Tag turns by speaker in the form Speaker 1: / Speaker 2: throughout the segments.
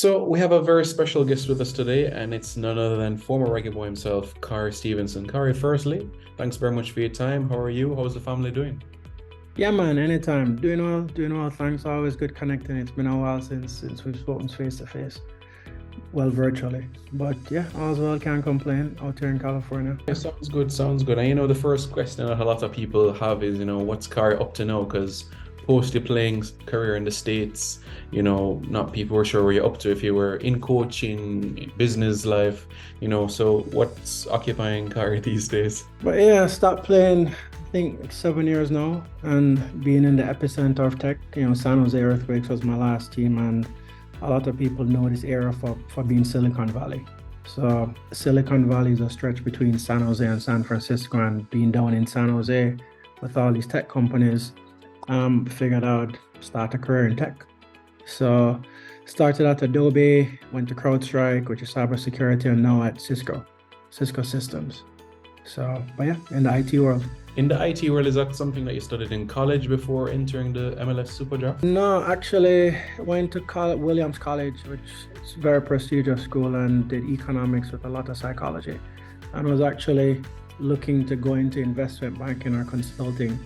Speaker 1: So we have a very special guest with us today, and it's none other than former Reggae Boy himself, Khari Stephenson. Khari, firstly, thanks very much for your time. How are you? How's the family doing?
Speaker 2: Yeah, man, anytime. Doing well. Thanks. Always good connecting. It's been a while since we've spoken face to face. Well, virtually. But yeah, all's well, can't complain out here in California.
Speaker 1: Yeah, sounds good, sounds good. And the first question that a lot of people have is, what's Khari up to now? Because post your playing career in the States, not people were sure what you're up to if you were in coaching, business life, so what's occupying Khari these days?
Speaker 2: But yeah, I stopped playing, I think 7 years now, and being in the epicenter of tech. San Jose Earthquakes was my last team, and a lot of people know this area for being Silicon Valley. So Silicon Valley is a stretch between San Jose and San Francisco, and being down in San Jose with all these tech companies, figured out start a career in tech. So started at Adobe, went to CrowdStrike, which is cybersecurity, and now at Cisco Systems. So, but yeah, in the IT world.
Speaker 1: In the IT world, is that something that you studied in college before entering the MLS Super Draft?
Speaker 2: No, actually went to Williams College, which is a very prestigious school, and did economics with a lot of psychology, and was actually looking to go into investment banking or consulting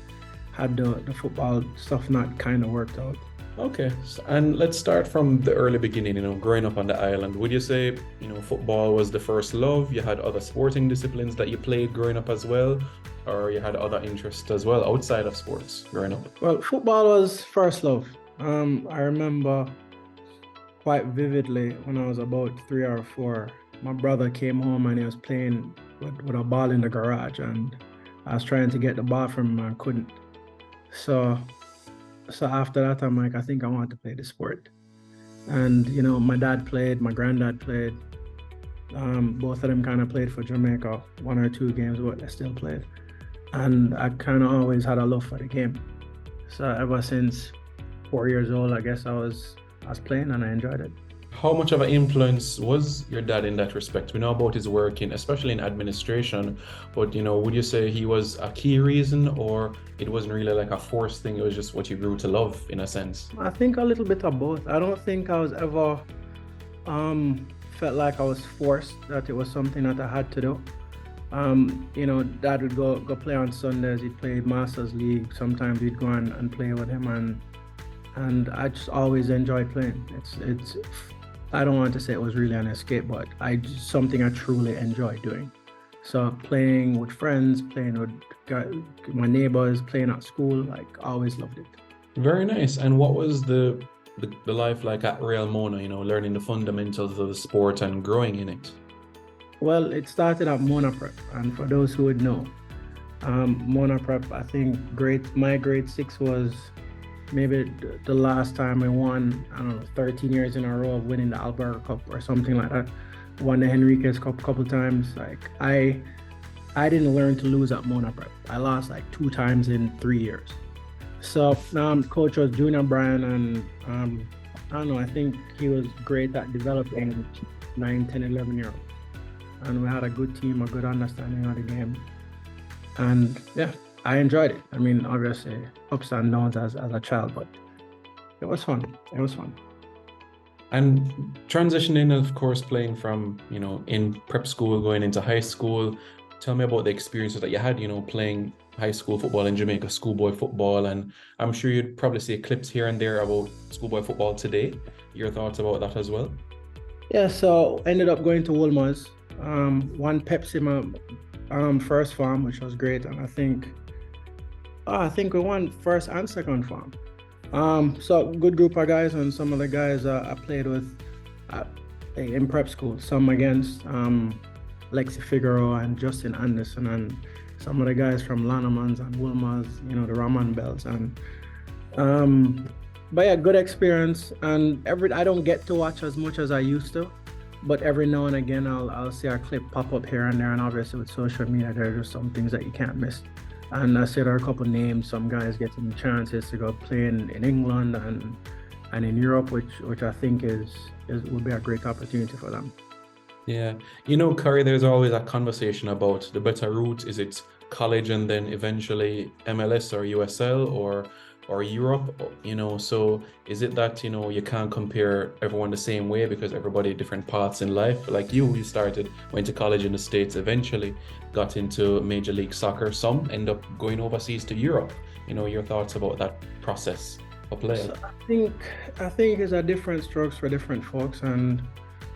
Speaker 2: had the football stuff not kind of worked out.
Speaker 1: Okay, and let's start from the early beginning, growing up on the island. Would you say, football was the first love? You had other sporting disciplines that you played growing up as well, or you had other interests as well outside of sports growing up?
Speaker 2: Well, football was first love. I remember quite vividly when I was about 3 or 4, my brother came home and he was playing with a ball in the garage, and I was trying to get the ball from him and couldn't. So after that, I'm like, I think I want to play the sport. And, my dad played, my granddad played. Both of them kind of played for Jamaica, 1 or 2 games, but they still played. And I kind of always had a love for the game. So ever since 4 years old, I guess I was playing and I enjoyed it.
Speaker 1: How much of an influence was your dad in that respect? We know about his work especially in administration, but would you say he was a key reason, or it wasn't really like a forced thing, it was just what you grew to love in a sense?
Speaker 2: I think a little bit of both. I don't think I was ever felt like I was forced, that it was something that I had to do. Dad would go play on Sundays. He'd play Masters League. Sometimes we'd go and play with him, and I just always enjoyed playing. It's I don't want to say it was really an escape, but something I truly enjoy doing. So playing with friends, playing with my neighbors, playing at school, like always loved it.
Speaker 1: Very nice. And what was the life like at Real Mona, learning the fundamentals of the sport and growing in it?
Speaker 2: Well, it started at Mona Prep, and for those who would know, Mona Prep, I think my grade 6 was maybe the last time I won, I don't know, 13 years in a row of winning the Alberta Cup or something like that. Won the Henriquez Cup a couple times. Like I didn't learn to lose at Mona Prep. I lost like 2 times in 3 years. So coach was Junior Bryan, and I don't know, I think he was great at developing 9, 10, 11-year-olds. And we had a good team, a good understanding of the game. And yeah, I enjoyed it. I mean, obviously ups and downs as a child, but it was fun. It was fun.
Speaker 1: And transitioning, of course, playing from, in prep school, going into high school. Tell me about the experiences that you had, playing high school football in Jamaica, schoolboy football. And I'm sure you'd probably see clips here and there about schoolboy football today. Your thoughts about that as well?
Speaker 2: Yeah, so ended up going to Wolmer's. Won Pepsi my first farm, which was great. And I think we won first and second farm. So good group of guys, and some of the guys I played with in prep school, some against Lexi Figueroa and Justin Anderson, and some of the guys from Lannemans and Wilmers, the Raman Bells. And but yeah, good experience. And I don't get to watch as much as I used to, but every now and again I'll see a clip pop up here and there, and obviously with social media there are just some things that you can't miss. And I see there are a couple of names, some guys getting chances to go play in England and in Europe, which I think would be a great opportunity for them.
Speaker 1: Yeah. Khari, there's always a conversation about the better route. Is it college and then eventually MLS or USL, or or Europe, so is it that, you can't compare everyone the same way because everybody different paths in life? Like you started, went to college in the States, eventually got into Major League Soccer. Some end up going overseas to Europe. Your thoughts about that process of
Speaker 2: So
Speaker 1: play?
Speaker 2: I think it's a different strokes for different folks, and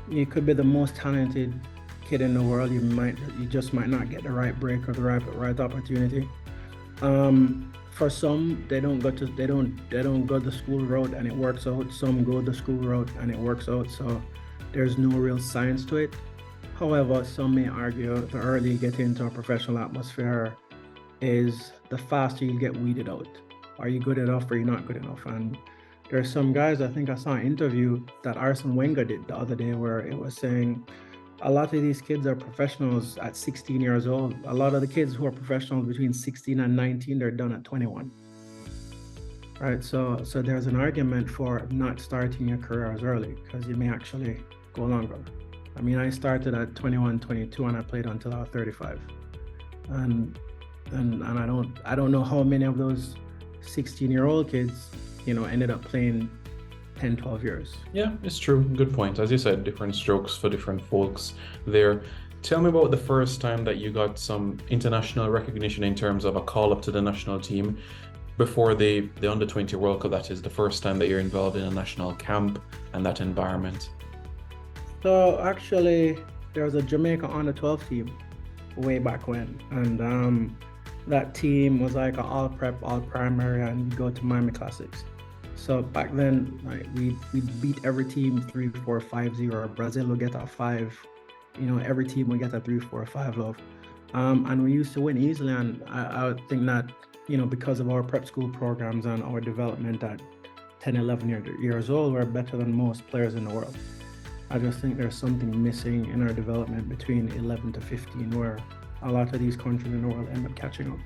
Speaker 2: you could be the most talented kid in the world. You just might not get the right break or the right opportunity. For some, they don't go the school route and it works out. Some go the school route and it works out. So there's no real science to it. However, some may argue the earlier you get into a professional atmosphere is the faster you get weeded out. Are you good enough or you're not good enough? And there's some guys, I think I saw an interview that Arsene Wenger did the other day where it was saying a lot of these kids are professionals at 16 years old. A lot of the kids who are professionals between 16 and 19, they're done at 21. Right. So there's an argument for not starting your career as early because you may actually go longer. I mean, I started at 21, 22, and I played until I was 35. And I don't know how many of those 16-year-old kids, ended up playing 10, 12 years.
Speaker 1: Yeah, it's true. Good point. As you said, different strokes for different folks there. Tell me about the first time that you got some international recognition in terms of a call up to the national team before the under 20 World Cup. That is the first time that you're involved in a national camp and that environment.
Speaker 2: So actually, there was a Jamaica under 12 team way back when, and that team was like an all prep, all primary, and you go to Miami Classics. So back then, like we beat every team 3-4-5-0. Brazil would get a five, every team would get a 3-4-5 love. And we used to win easily. And I would think that, because of our prep school programs and our development at 10, 11 years old, we're better than most players in the world. I just think there's something missing in our development between 11 to 15, where a lot of these countries in the world end up catching up.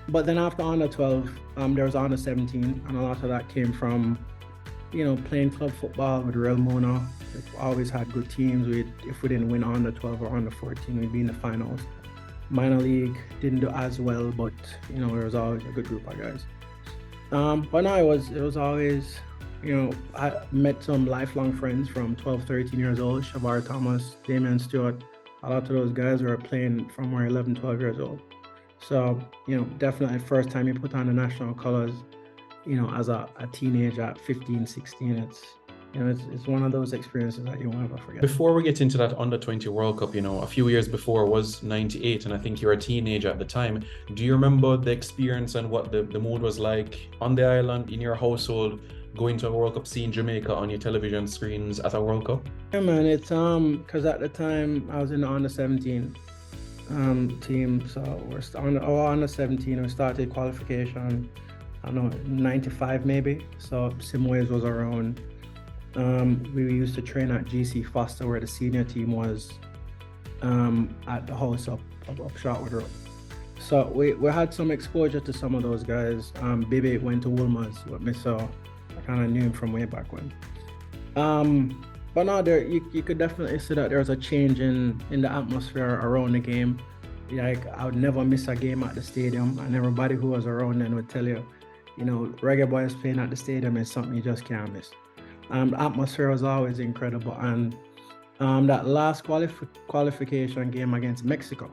Speaker 2: But then after under 12, there was under 17, and a lot of that came from, playing club football with Real Mona. We always had good teams. If we didn't win under 12 or under 14, we'd be in the finals. Minor league didn't do as well, but there was always a good group of guys. But no, it was always, I met some lifelong friends from 12, 13 years old, Shavar Thomas, Damian Stewart. A lot of those guys were playing from where 11, 12 years old. So, definitely first time you put on the national colors, as a teenager at 15, 16, it's one of those experiences that you won't ever forget.
Speaker 1: Before we get into that under 20 World Cup, a few years before was 98, and I think you were a teenager at the time. Do you remember the experience and what the mood was like on the island, in your household, going to a World Cup, seeing Jamaica on your television screens at a World Cup?
Speaker 2: Yeah, man, it's because at the time I was in the under 17 team, so we're on under 17. We started qualification, I don't know, 95 maybe. So Simoes was around. We used to train at GC Foster, where the senior team was, at the house up Shotwood Road. So we had some exposure to some of those guys. Bibi went to Woolmer's with me, so I kind of knew him from way back when. But no, you could definitely see that there was a change in the atmosphere around the game. Like, I would never miss a game at the stadium, and everybody who was around then would tell you, Reggae Boys playing at the stadium is something you just can't miss. The atmosphere was always incredible, and that last qualification game against Mexico,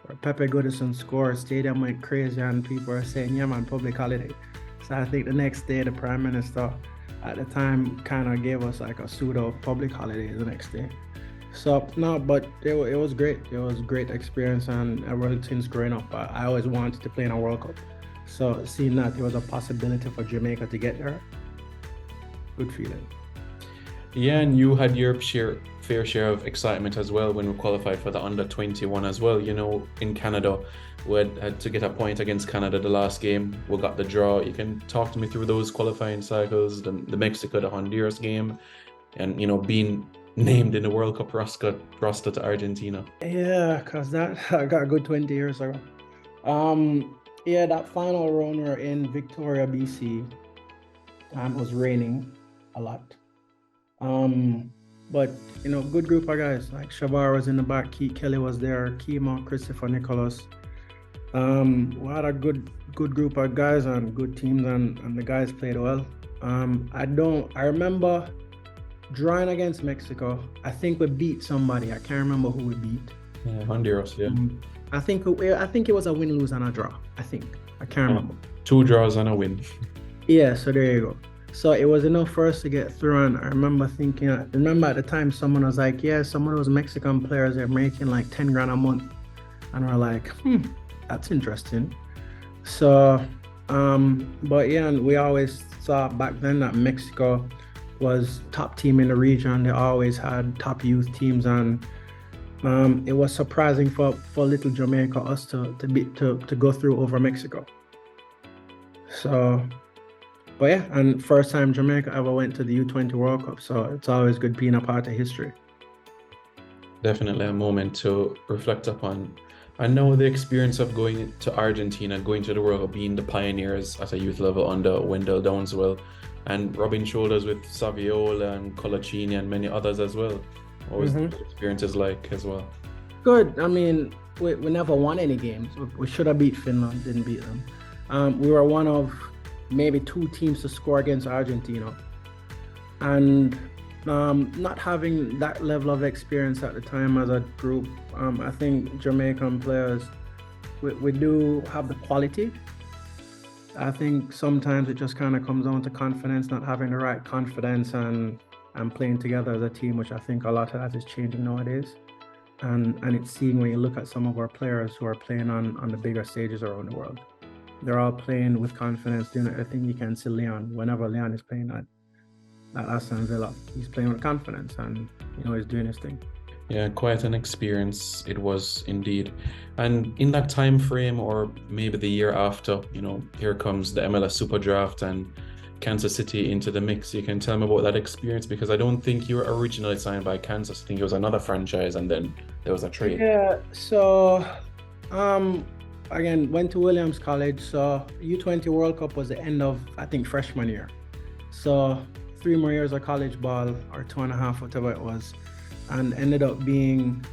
Speaker 2: where Pepe Goodison scored, stadium went crazy, and people were saying, "Yeah, man, public holiday." So I think the next day, the Prime Minister at the time kind of gave us like a pseudo public holiday the next day. So no, but it was great. It was a great experience, and ever since growing up, I always wanted to play in a World Cup. So seeing that there was a possibility for Jamaica to get there, good feeling.
Speaker 1: Yeah, and you had your fair share of excitement as well when we qualified for the under 21 as well. In Canada, we had to get a point against Canada the last game. We got the draw. You can talk to me through those qualifying cycles, the Mexico, the Honduras game, and being named in the World Cup roster to Argentina.
Speaker 2: Yeah, because that I got a good 20 years ago. Yeah, that final round we were in Victoria, BC. It was raining a lot. But good group of guys. Like Shavar was in the back, Keith Kelly was there, Kimo, Christopher Nicholas. We had a good group of guys and good teams, and the guys played well. I remember drawing against Mexico. I think we beat somebody. I can't remember who we beat.
Speaker 1: Yeah, Honduras, yeah.
Speaker 2: I think it was a win, lose, and a draw. I can't remember.
Speaker 1: 2 draws and a win.
Speaker 2: Yeah, so there you go. So it was enough for us to get through, and I remember at the time someone was like, yeah, some of those Mexican players are making like 10 grand a month. And we're like, that's interesting. So, but yeah, and we always saw back then that Mexico was top team in the region. They always had top youth teams, and it was surprising for little Jamaica us to go through over Mexico. So, but yeah, and first time Jamaica ever went to the U20 World Cup, so it's always good being a part of history.
Speaker 1: Definitely a moment to reflect upon. I know the experience of going to Argentina, going to the World Cup, being the pioneers at a youth level under Wendell Downswell, and rubbing shoulders with Saviola and Colaccini and many others as well. What was the experiences like as well?
Speaker 2: Good. I mean, we never won any games. We should have beat Finland, didn't beat them. We were one of maybe 2 teams to score against Argentina. And not having that level of experience at the time as a group, I think Jamaican players, we do have the quality. I think sometimes it just kind of comes down to confidence, not having the right confidence and playing together as a team, which I think a lot of that is changing nowadays. And it's seen when you look at some of our players who are playing on the bigger stages around the world. They're all playing with confidence, doing everything you can see Leon. Whenever Leon is playing at Aston Villa, he's playing with confidence, and he's doing his thing.
Speaker 1: Yeah, quite an experience it was indeed. And in that time frame, or maybe the year after, here comes the MLS Super Draft and Kansas City into the mix. You can tell me about that experience, because I don't think you were originally signed by Kansas. I think it was another franchise, and then there was a trade.
Speaker 2: Yeah, so again, went to Williams College. So U20 World Cup was the end of, I think, freshman year. So 3 more years of college ball, or 2.5, whatever it was, and ended up being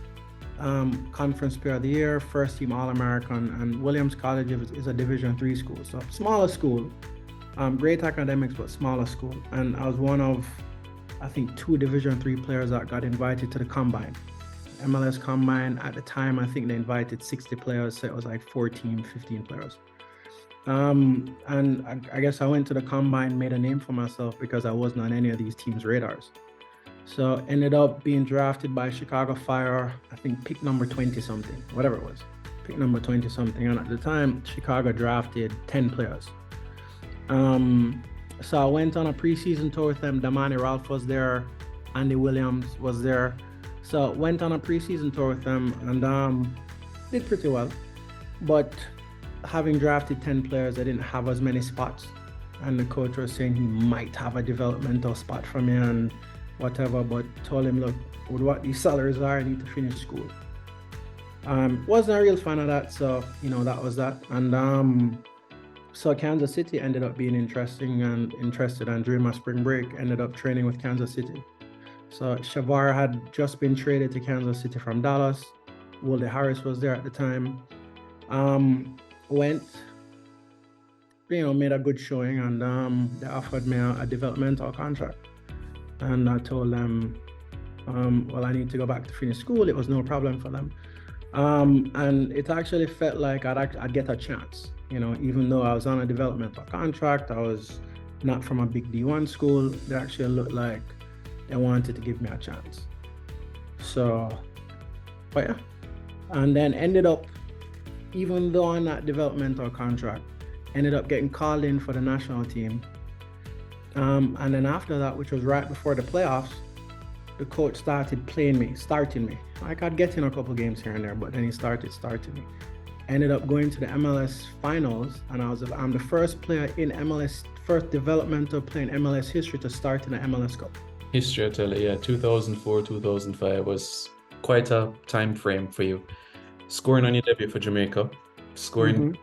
Speaker 2: Conference Player of the Year, first team All-American. And Williams College is a Division III school, so smaller school, great academics, but smaller school. And I was one of, I think, 2 Division III players that got invited to the Combine. MLS Combine at the time, I think they invited 60 players, so it was like 14, 15 players. And I guess I went to the Combine, made a name for myself because I wasn't on any of these teams' radars. So ended up being drafted by Chicago Fire, I think pick number 20 something, whatever it was, pick number 20 something. And at the time, Chicago drafted 10 players. So I went on a preseason tour with them. Damani Ralph was there, Andy Williams was there. So went on a preseason tour with them, and did pretty well. But having drafted 10 players, I didn't have as many spots. And the coach was saying he might have a developmental spot for me and whatever, but told him, look, with what these salaries are, I need to finish school. Wasn't a real fan of that, so that was that. And so Kansas City ended up being interested, and during my spring break ended up training with Kansas City. So Shavar had just been traded to Kansas City from Dallas. Wally Harris was there at the time. Went, made a good showing, and they offered me a developmental contract. And I told them, well, I need to go back to finish school. It was no problem for them. And it actually felt like I'd get a chance. Even though I was on a developmental contract, I was not from a big D1 school, they actually looked like they wanted to give me a chance. So, but yeah. And then ended up, even though on that developmental contract, ended up getting called in for the national team. And then after that, which was right before the playoffs, the coach starting me. Like I'd get in a couple games here and there, but then he started me. Ended up going to the MLS finals, and I'm the first player in MLS, first developmental player in MLS history to start in the MLS Cup.
Speaker 1: History, I tell you, yeah, 2004, 2005 was quite a time frame for you. Scoring on your debut for Jamaica, scoring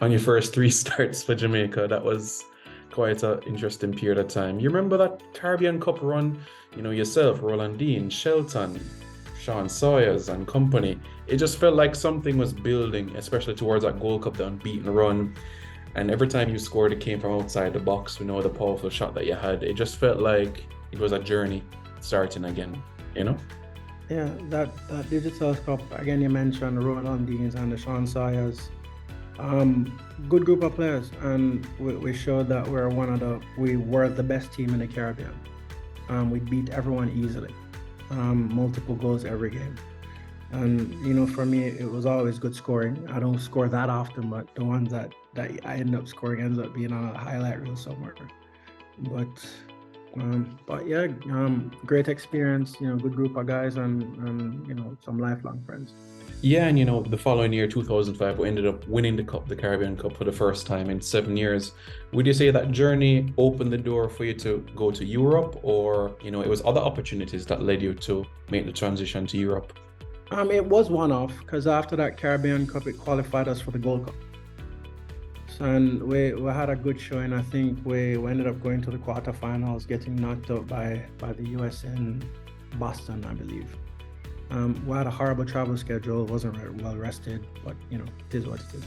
Speaker 1: on your first 3 starts for Jamaica, that was quite an interesting period of time. You remember that Caribbean Cup run? Yourself, Roland Dean, Shelton, Sean Sawyers and company, it just felt like something was building, especially towards that Gold Cup, the unbeaten run. And every time you scored, it came from outside the box. We know the powerful shot that you had. It just felt like it was a journey starting again, you know?
Speaker 2: Yeah, that Digital Cup, again, you mentioned the Roland Deans and the Sean Sawyers. Good group of players, and we showed that we were the best team in the Caribbean. We beat everyone easily, multiple goals every game. And for me, it was always good scoring. I don't score that often, but the ones that I end up scoring ends up being on a highlight reel somewhere. But yeah, great experience. Good group of guys, and some lifelong friends.
Speaker 1: Yeah, and the following year, 2005, we ended up winning the cup, the Caribbean Cup, for the first time in 7 years. Would you say that journey opened the door for you to go to Europe, or it was other opportunities that led you to make the transition to Europe?
Speaker 2: It was one-off, because after that Caribbean Cup, it qualified us for the Gold Cup. And we had a good showing. I think we ended up going to the quarterfinals, getting knocked out by the US in Boston, I believe. We had a horrible travel schedule, wasn't very well rested, but it is what it is.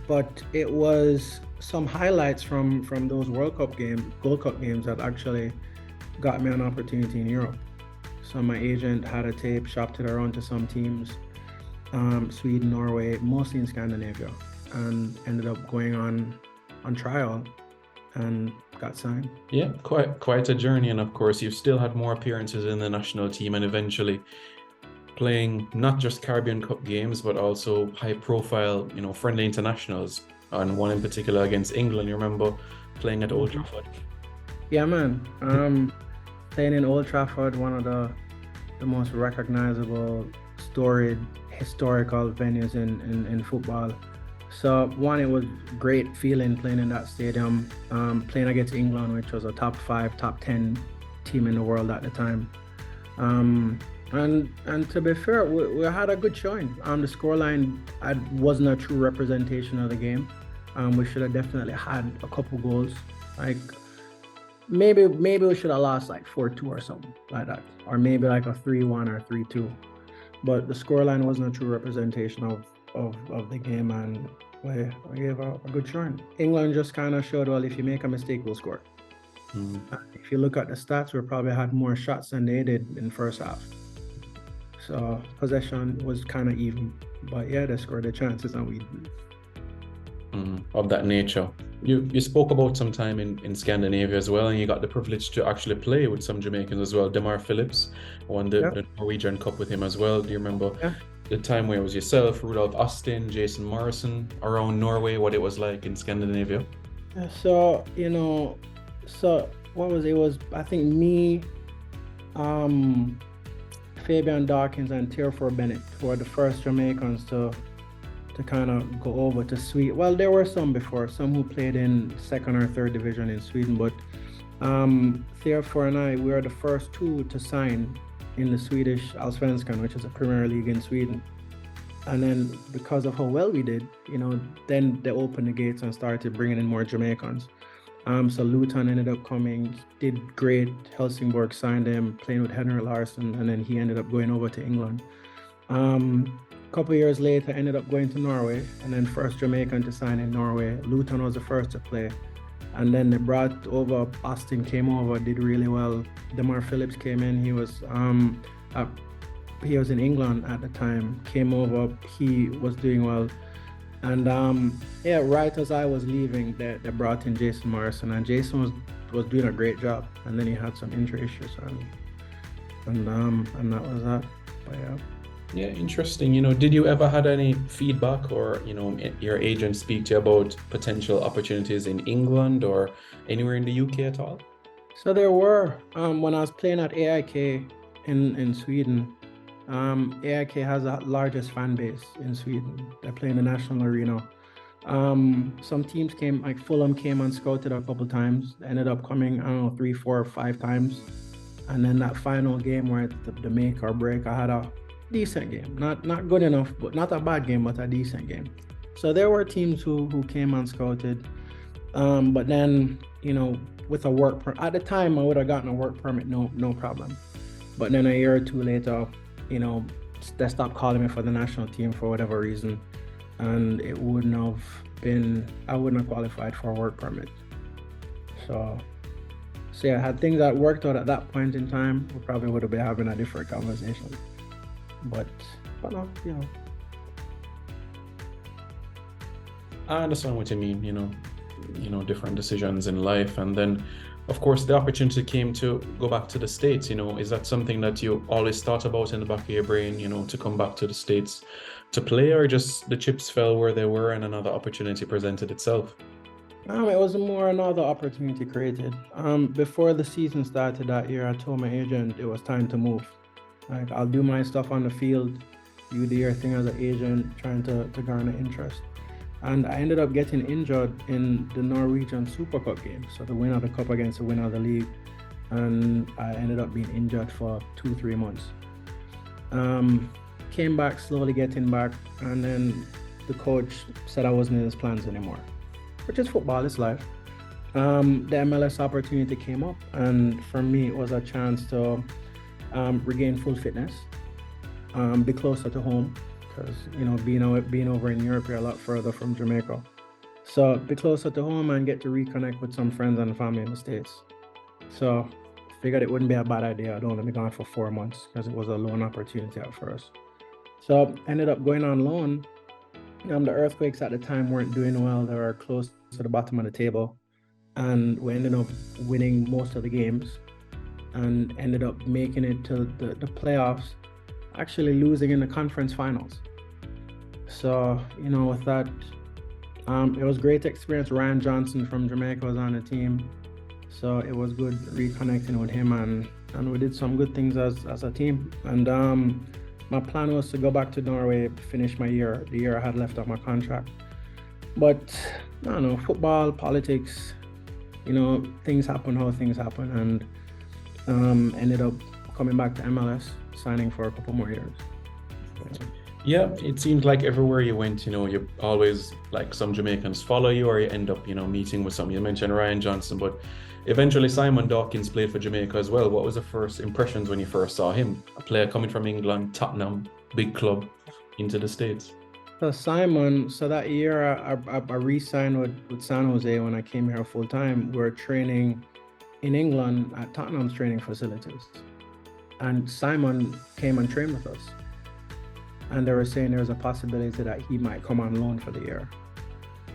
Speaker 2: But it was some highlights from those Gold Cup games that actually got me an opportunity in Europe. So my agent had a tape, shopped it around to some teams, Sweden, Norway, mostly in Scandinavia, and ended up going on trial and got signed.
Speaker 1: Yeah, quite a journey. And of course, you've still had more appearances in the national team and eventually playing not just Caribbean Cup games, but also high profile, friendly internationals, and one in particular against England. You remember playing at Old Trafford?
Speaker 2: Yeah, man. Playing in Old Trafford, one of the most recognizable, storied, historical venues in football. So one, it was great feeling playing in that stadium, playing against England, which was a top 5, top 10 team in the world at the time. And to be fair, we had a good showing. The scoreline wasn't a true representation of the game. We should have definitely had a couple goals. Like maybe we should have lost like 4-2 or something like that, or maybe like a 3-1 or 3-2. But the scoreline wasn't a true representation of the game, and we gave a good showing. England just kind of showed, well, if you make a mistake, we'll score. If you look at the stats, we probably had more shots than they did in the first half. So possession was kind of even, but yeah, they scored the chances and we
Speaker 1: of that nature. You spoke about some time in Scandinavia as well, and you got the privilege to actually play with some Jamaicans as well. Demar Phillips won the Norwegian Cup with him as well. Do you remember the time where it was yourself, Rudolph Austin, Jason Morrison around Norway, what it was like in Scandinavia?
Speaker 2: So what was it? It was, I think, me, Fabian Dawkins and Tearfor Bennett were the first Jamaicans to kind of go over to Sweden. Well, there were some before, some who played in 2nd or 3rd division in Sweden, but Tearfor and I, we were the first two to sign in the Swedish Allsvenskan, which is a Premier League in Sweden. And then because of how well we did, then they opened the gates and started bringing in more Jamaicans. So Luton ended up coming, did great. Helsingborg signed him, playing with Henrik Larsson, and then he ended up going over to England. A couple of years later, ended up going to Norway, and then first Jamaican to sign in Norway. Luton was the first to play. And then they brought over, Austin came over, did really well. Demar Phillips came in, he was in England at the time, came over, he was doing well. And right as I was leaving, they brought in Jason Morrison, and Jason was doing a great job. And then he had some injury issues, and that was that. But yeah.
Speaker 1: Yeah, interesting. Did you ever had any feedback or, your agent speak to you about potential opportunities in England or anywhere in the UK at all?
Speaker 2: So there were, when I was playing at AIK in Sweden, AIK has the largest fan base in Sweden. They play in the national arena. Some teams came, like Fulham came and scouted a couple times, ended up coming, 3, 4, 5 times. And then that final game where it's the make or break, I had a decent game, not good enough, but not a bad game, but a decent game. So there were teams who came and scouted, but then with a work permit at the time, I would have gotten a work permit, no problem. But then a year or two later, you know, they stopped calling me for the national team for whatever reason, and it wouldn't have been, I wouldn't have qualified for a work permit. So yeah, had things that worked out at that point in time, we probably would have been having a different conversation. But no, you know.
Speaker 1: I understand what you mean, different decisions in life. And then, of course, the opportunity came to go back to the States. Is that something that you always thought about in the back of your brain, to come back to the States to play, or just the chips fell where they were and another opportunity presented itself?
Speaker 2: It was more another opportunity created. Before the season started that year, I told my agent it was time to move. Like, I'll do my stuff on the field, you do your thing as an agent, trying to garner interest. And I ended up getting injured in the Norwegian Super Cup game. So the winner of the cup against the winner of the league. And I ended up being injured for 2-3 months. Came back, slowly getting back. And then the coach said I wasn't in his plans anymore, which is football, it's life. The MLS opportunity came up. And for me, it was a chance to regain full fitness, be closer to home. Because being over in Europe, you're a lot further from Jamaica. So be closer to home and get to reconnect with some friends and family in the States. So figured it wouldn't be a bad idea. I'd only be gone for 4 months because it was a loan opportunity at first. So ended up going on loan. The Earthquakes at the time weren't doing well. They were close to the bottom of the table. And we ended up winning most of the games and ended up making it to the playoffs, actually losing in the conference finals. So, with that, it was great experience. Ryan Johnson from Jamaica was on the team. So it was good reconnecting with him, and we did some good things as a team. And my plan was to go back to Norway, finish my year, the year I had left on my contract. But I don't know, football, politics, things happen how things happen, and ended up coming back to MLS, signing for a couple more years.
Speaker 1: Yeah, it seems like everywhere you went, you always, like, some Jamaicans follow you, or you end up, meeting with some. You mentioned Ryan Johnson, but eventually Simon Dawkins played for Jamaica as well. What was the first impressions when you first saw him? A player coming from England, Tottenham, big club, into the States.
Speaker 2: So Simon, that year I re-signed with San Jose when I came here full time. We were training in England at Tottenham's training facilities. And Simon came and trained with us. And they were saying there's a possibility that he might come on loan for the year.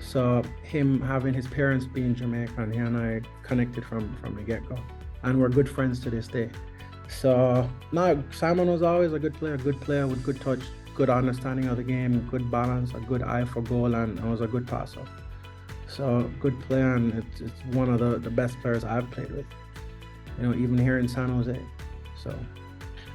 Speaker 2: So him having his parents being Jamaican, he and I connected from the get-go. And we're good friends to this day. So no, Simon was always a good player with good touch, good understanding of the game, good balance, a good eye for goal, and was a good passer. So good player, and it's one of the best players I've played with, even here in San Jose. So,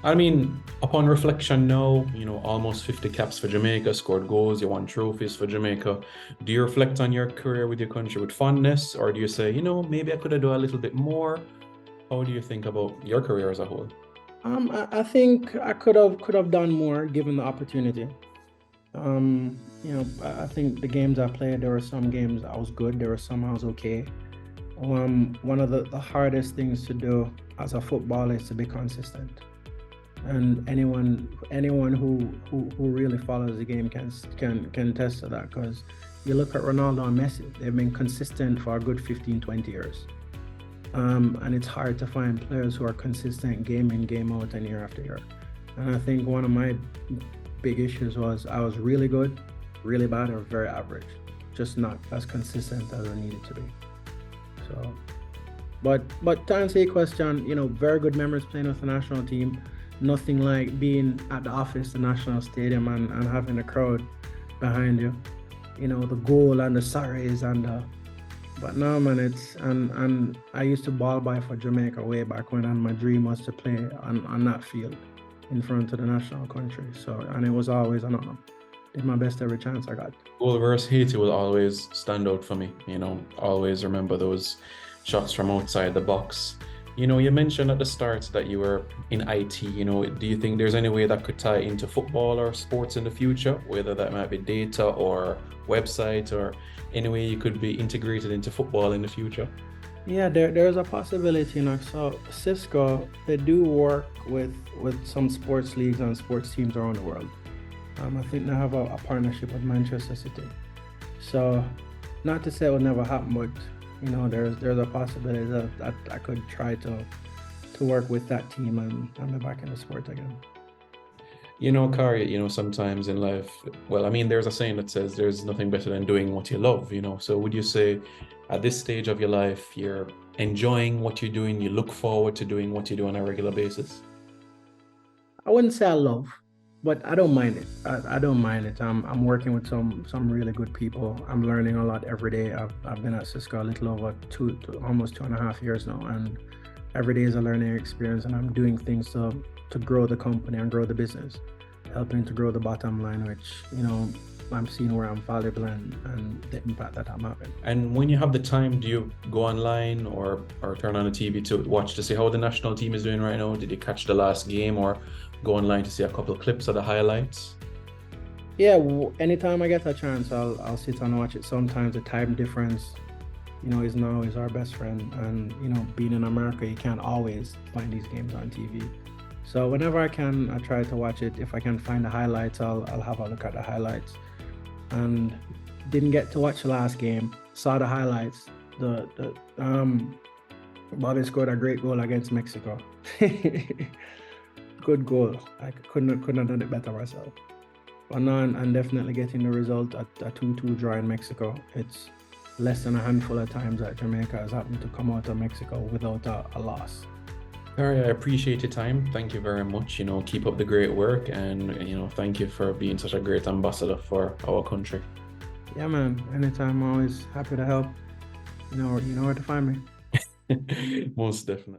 Speaker 1: I mean, upon reflection now, almost 50 caps for Jamaica, scored goals, you won trophies for Jamaica. Do you reflect on your career with your country with fondness, or do you say, maybe I could have done a little bit more? How do you think about your career as a whole?
Speaker 2: I think I could have done more given the opportunity. I think the games I played, there were some games I was good, there were some I was okay. One of the hardest things to do as a footballer is to be consistent. And anyone who really follows the game can attest to that, because you look at Ronaldo and Messi, they've been consistent for a good 15-20 years. And it's hard to find players who are consistent game in, game out, and year after year. And I think one of my big issues was I was really good, really bad, or very average, just not as consistent as I needed to be. So, but to answer your question, very good memories playing with the national team. Nothing like being at the office, the national stadium, and having a crowd behind you. The goal and the sorries but no, man, and I used to ball by for Jamaica way back when, and my dream was to play on that field in front of the national country. So, and it was always an honor. Did my best every chance I got.
Speaker 1: Goal versus Haiti will always stand out for me. Always remember those shots from outside the box. You mentioned at the start that you were in IT. Do you think there's any way that could tie into football or sports in the future, whether that might be data or website, or any way you could be integrated into football in the future?
Speaker 2: Yeah, there's a possibility, So Cisco, they do work with some sports leagues and sports teams around the world. I think they have a partnership with Manchester City. So, not to say it will never happen, but there's a possibility that I could try to work with that team and be back in the sport again.
Speaker 1: Kari, sometimes in life, well, I mean, there's a saying that says there's nothing better than doing what you love. So would you say at this stage of your life, you're enjoying what you're doing, you look forward to doing what you do on a regular basis?
Speaker 2: I wouldn't say I love, but I don't mind it. I don't mind it. I'm working with some really good people. I'm learning a lot every day. I've been at Cisco a little over almost 2.5 years now, and every day is a learning experience. And I'm doing things to grow the company and grow the business, helping to grow the bottom line, which I'm seeing where I'm valuable and the impact that I'm having.
Speaker 1: And when you have the time, do you go online or turn on the TV to watch to see how the national team is doing right now? Did you catch the last game or go online to see a couple of clips of the highlights?
Speaker 2: Yeah, anytime I get a chance, I'll sit and watch it. Sometimes the time difference, is our best friend, and being in America, you can't always find these games on TV. So whenever I can, I try to watch it. If I can find the highlights, I'll have a look at the highlights. And didn't get to watch the last game. Saw the highlights. The Bobby scored a great goal against Mexico. Good goal. I couldn't have done it better myself. But now I'm definitely getting the result at a 2-2 draw in Mexico. It's less than a handful of times that Jamaica has happened to come out of Mexico without a loss.
Speaker 1: Harry, I appreciate your time. Thank you very much. Keep up the great work, and thank you for being such a great ambassador for our country.
Speaker 2: Yeah, man. Anytime, I'm always happy to help. You know where to find me.
Speaker 1: Most definitely.